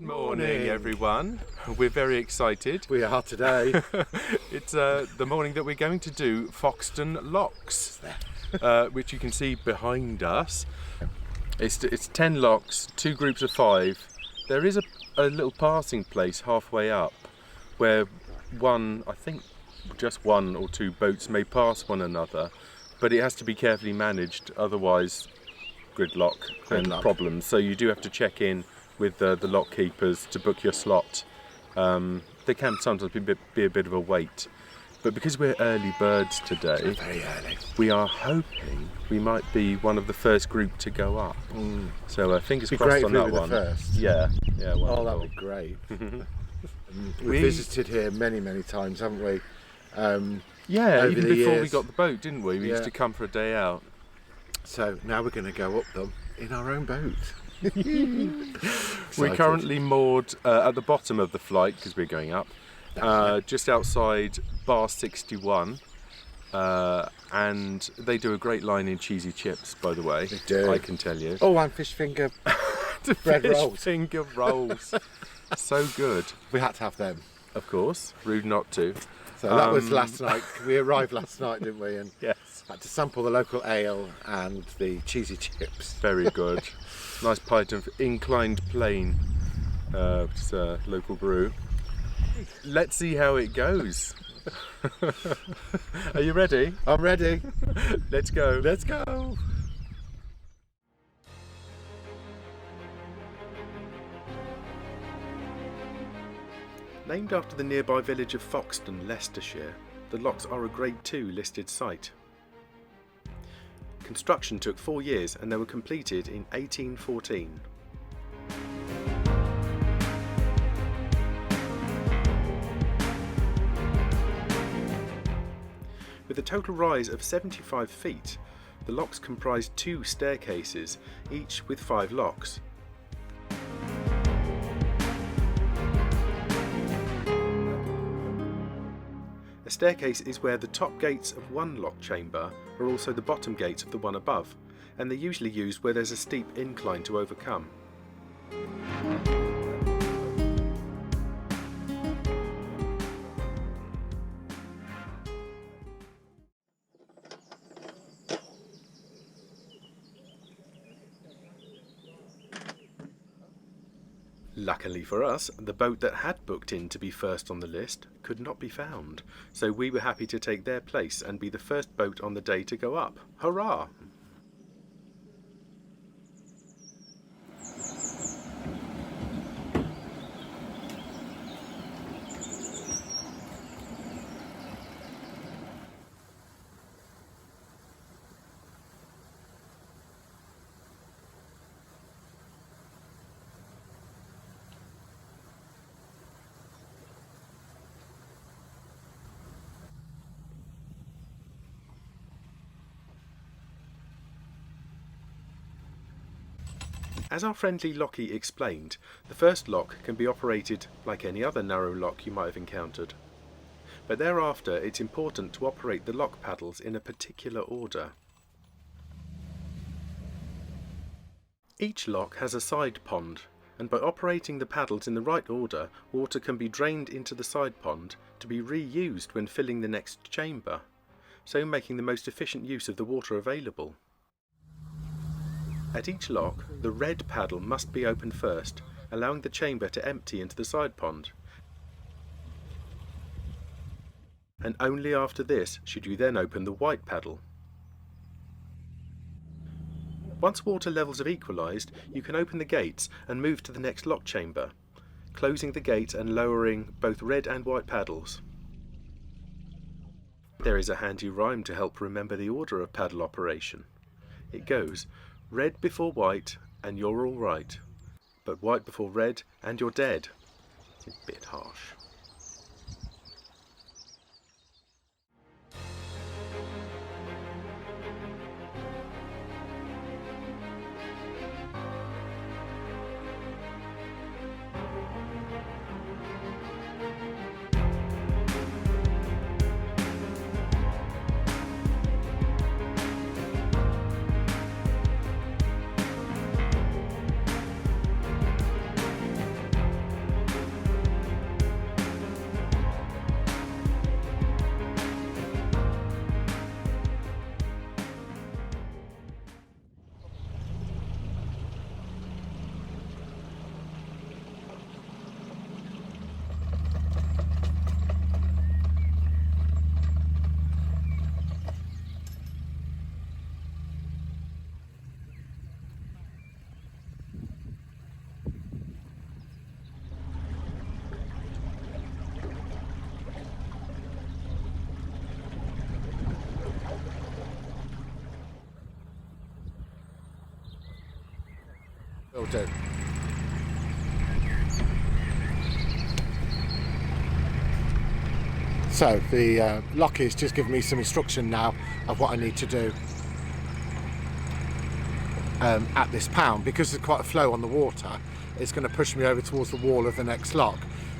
Good morning, everyone. We're very excited. We are today. It's the morning that we're going to do Foxton Locks, which you can see behind us. It's 10 locks, 2 groups of 5. There is a little passing place halfway up where I think just 1 or 2 boats may pass one another, but it has to be carefully managed, otherwise gridlock and problems. So you do have to check in with the lock keepers to book your slot. They can sometimes be a bit of a wait, but because we're early birds today, Very early. we are hoping we might be one of the first group to go up. So fingers crossed on that one. First. Yeah. Oh, that'd be great. We've visited here many times, haven't we? Yeah, over even the before we years. got the boat, didn't we? We used Yeah. to come for a day out. So now we're going to go up them in our own boat. We're currently moored at the bottom of the flight because we're going up, just outside bar 61, and they do a great line in cheesy chips, by the way. They do. I can tell you. Oh, and fish finger bread Fish rolls. finger rolls, so good. We had to have them. Of course, rude not to. So that was last night. We arrived last night, didn't we? And Yes, had to sample the local ale and the cheesy chips. very good. Nice pint of inclined plane, which is a local brew. Let's see how it goes. Are you ready? I'm ready. Let's go. Let's go. Named after the nearby village of Foxton, Leicestershire, the locks are a Grade 2 listed site. Construction took 4 years and they were completed in 1814. With a total rise of 75 feet, the locks comprise 2 staircases, each with 5 locks. A staircase is where the top gates of one lock chamber are also the bottom gates of the one above, and they're usually used where there's a steep incline to overcome. Luckily for us, the boat that had booked in to be first on the list could not be found, so we were happy to take their place and be the first boat on the day to go up. Hurrah! As our friendly Lockie explained, the first lock can be operated like any other narrow lock you might have encountered. But thereafter it's important to operate the lock paddles in a particular order. Each lock has a side pond, and by operating the paddles in the right order, water can be drained into the side pond to be reused when filling the next chamber, so making the most efficient use of the water available. At each lock, the red paddle must be opened first, allowing the chamber to empty into the side pond. And only after this should you then open the white paddle. Once water levels have equalised, you can open the gates and move to the next lock chamber, closing the gate and lowering both red and white paddles. There is a handy rhyme to help remember the order of paddle operation. It goes, red before white and you're all right, but white before red and you're dead. It's a bit harsh. Will do. So the Lockie's just given me some instruction now of what I need to do at this pound. Because there's quite a flow on the water, it's going to push me over towards the wall of the next lock.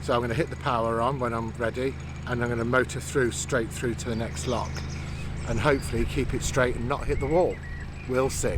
So I'm going to hit the power on when I'm ready, and I'm going to motor through straight through to the next lock, and hopefully keep it straight and not hit the wall. We'll see.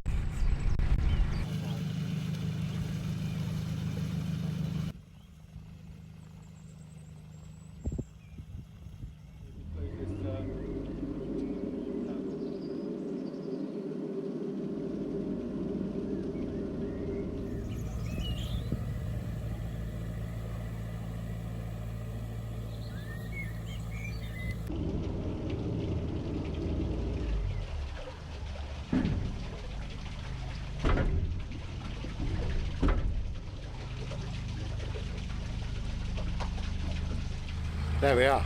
There we are,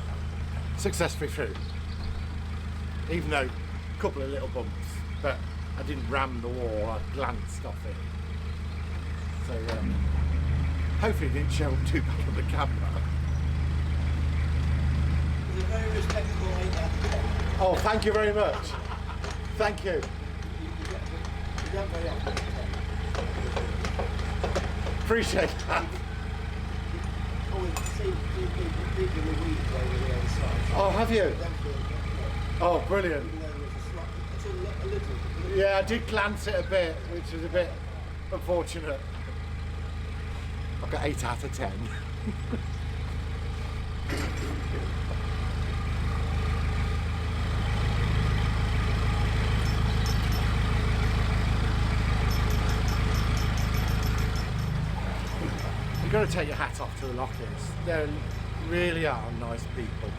successfully through. Even though a couple of little bumps, but I didn't ram the wall, I glanced off it. So hopefully it didn't show up too bad on the camera. It's a very respectable 8 out of 10. Oh, thank you very much. Thank you. You don't very often. Appreciate that. Always see people with weeds over the other side. Oh, have you? Oh, brilliant. Even though there's a slot, it's a little. Yeah, I did glance it a bit, which was a bit unfortunate. I've got 8 out of 10. You've got to take your hat off to the Lockers. They really are nice people.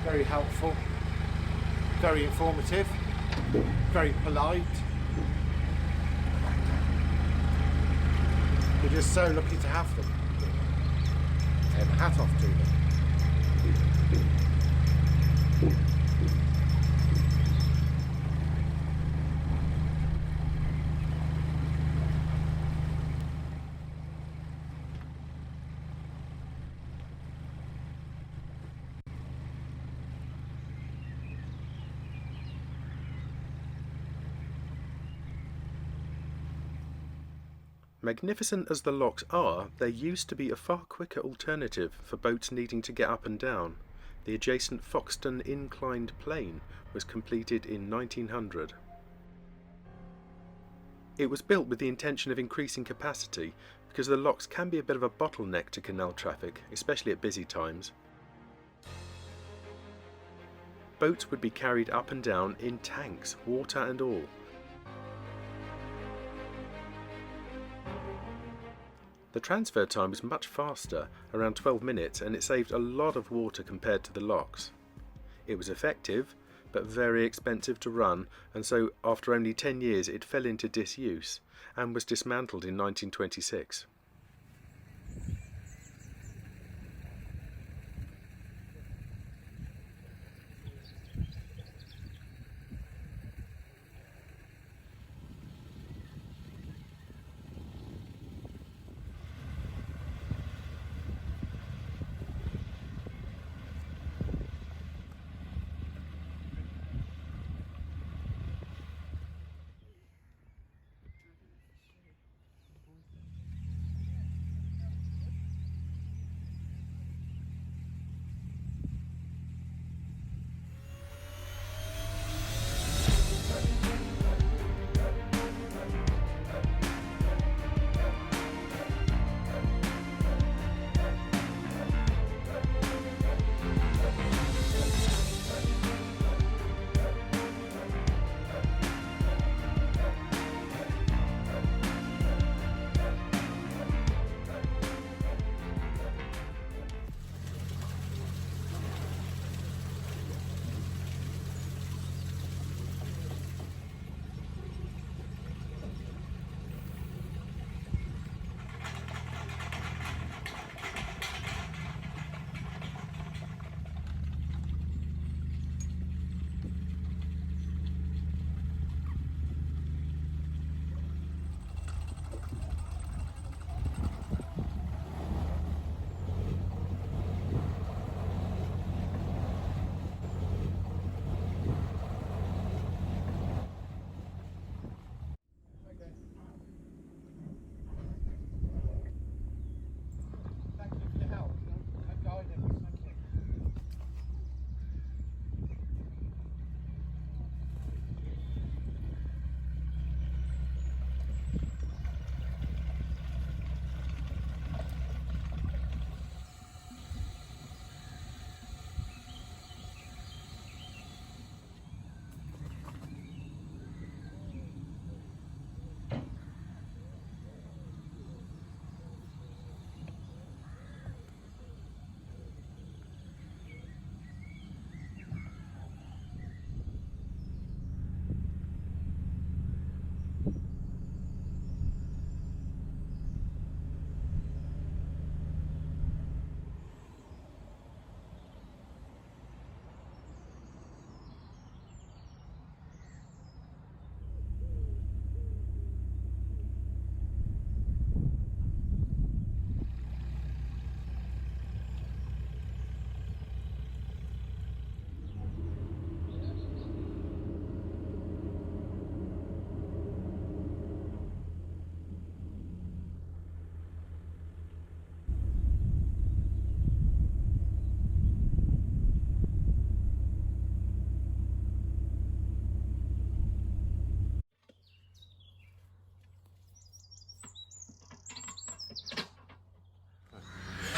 Very helpful, very informative, very polite. We're just so lucky to have them. Take my hat off to them. Magnificent as the locks are, there used to be a far quicker alternative for boats needing to get up and down. The adjacent Foxton inclined plane was completed in 1900. It was built with the intention of increasing capacity because the locks can be a bit of a bottleneck to canal traffic, especially at busy times. Boats would be carried up and down in tanks, water and all. The transfer time was much faster, around 12 minutes, and it saved a lot of water compared to the locks. It was effective, but very expensive to run, and so after only 10 years it fell into disuse and was dismantled in 1926.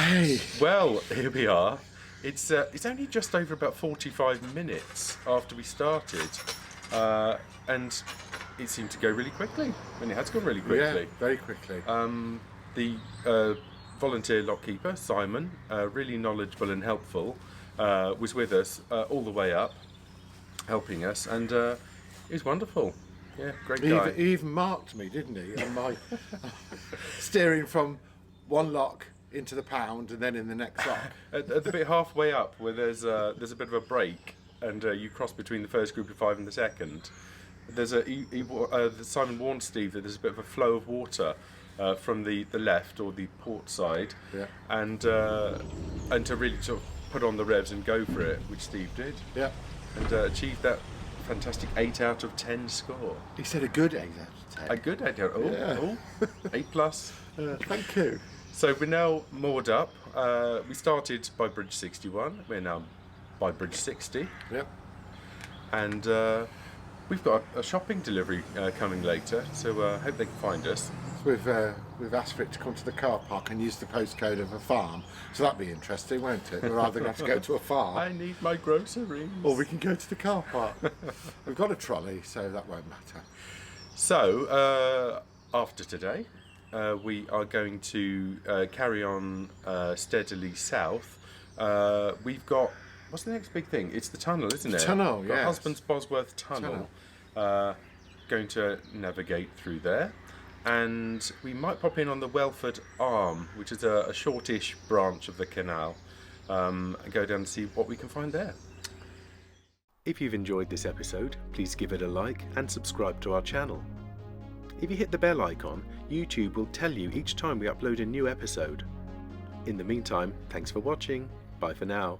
Hey, Well, here we are. It's only just over about 45 minutes after we started, and it seemed to go really quickly. And it has gone really quickly. yeah, very quickly. The volunteer lockkeeper, Simon, really knowledgeable and helpful, was with us all the way up, helping us, and he's wonderful. Yeah, great guy. He even marked me, didn't he? On my steering from one lock into the pound and then in the next lock. At the bit halfway up, where there's a bit of a break, and you cross between the first group of 5 and the second. There's Simon warned Steve that there's a bit of a flow of water from the left or the port side, Yeah. and to really sort of put on the revs and go for it, which Steve did, Yeah. and achieved that fantastic 8 out of 10 score. He said a good 8 out of 10. A good 8 out. Oh, 8 plus. Thank you. So we're now moored up. We started by bridge 61. We're now by bridge 60, Yep. and we've got a shopping delivery coming later. So hope they can find us. We've asked for it to come to the car park and use the postcode of a farm. So that'd be interesting, won't it? We're either going to have to go to a farm I need my groceries. or we can go to the car park. We've got a trolley, so that won't matter. So after today, we are going to carry on steadily south. We've got, what's the next big thing? It's the tunnel, isn't it? Tunnel, We've got yes. Husbands Bosworth Tunnel. Going to navigate through there. And we might pop in on the Welford Arm, which is a shortish branch of the canal, and go down and see what we can find there. If you've enjoyed this episode, please give it a like and subscribe to our channel. If you hit the bell icon, YouTube will tell you each time we upload a new episode. In the meantime, thanks for watching. Bye for now.